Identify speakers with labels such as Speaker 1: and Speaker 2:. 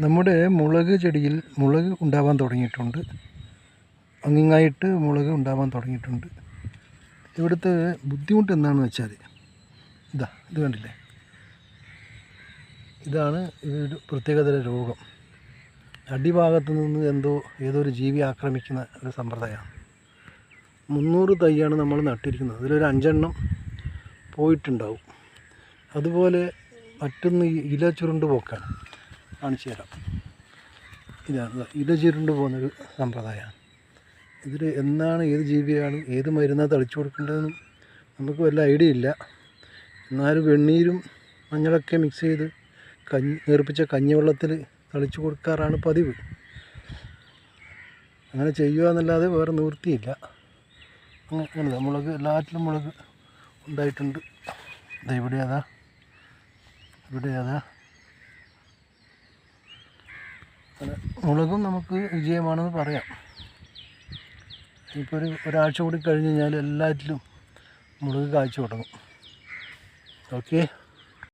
Speaker 1: നമ്മുടെ മുളക് ചെടിയിൽ മുളക് ഉണ്ടാവാൻ തുടങ്ങിയിട്ടുണ്ട്. അങ്ങിങ്ങായിട്ട് മുളക് ഉണ്ടാവാൻ തുടങ്ങിയിട്ടുണ്ട്. ഇവിടുത്തെ ബുദ്ധിമുട്ട് എന്താണെന്ന് വെച്ചാൽ ഇത് കണ്ടില്ലേ, ഇതാണ് ഒരു പ്രത്യേകതര രോഗം. അടിഭാഗത്തു നിന്ന് ഏതോ ഒരു ജീവി ആക്രമിക്കുന്ന ഒരു സമ്പ്രദായമാണ്. 300 തൈയാണ് നമ്മൾ നട്ടിരിക്കുന്നത്. അതിലൊരു 5 എണ്ണം പോയിട്ടുണ്ടാവും. അതുപോലെ മറ്റൊന്ന് ഇല ചുരുണ്ട് പോക്കാണ്. കാണിച്ചു തരാം. ഇതാണ് ഇല ചുരുണ്ട് പോകുന്നൊരു സമ്പ്രദായമാണ്. ഇതിൽ ഏത് ജീവിയാണ് ഏത് മരുന്നാണ് തളിച്ചു കൊടുക്കേണ്ടതെന്നും നമുക്ക് വല്ല ഐഡിയ ഇല്ല. എന്നാലും വെണ്ണീരും മഞ്ഞളൊക്കെ മിക്സ് ചെയ്ത് നേർപ്പിച്ച കഞ്ഞിവെള്ളത്തിൽ തളിച്ചു കൊടുക്കാറാണ് പതിവ്. അങ്ങനെ ചെയ്യുക എന്നല്ലാതെ വേറെ നിവൃത്തിയില്ല. അങ്ങനെ മുളക് എല്ലാറ്റിലും മുളക് ഉണ്ടായിട്ടുണ്ട്. ഇവിടെ അങ്ങനെ മുളകും നമുക്ക് വിജയമാണെന്ന് പറയാം. ഇപ്പോൾ ഒരാഴ്ച കൂടി കഴിഞ്ഞ് കഴിഞ്ഞാൽ എല്ലാറ്റിലും മുളക് കായ്ച്ചു തുടങ്ങും. ഓക്കെ.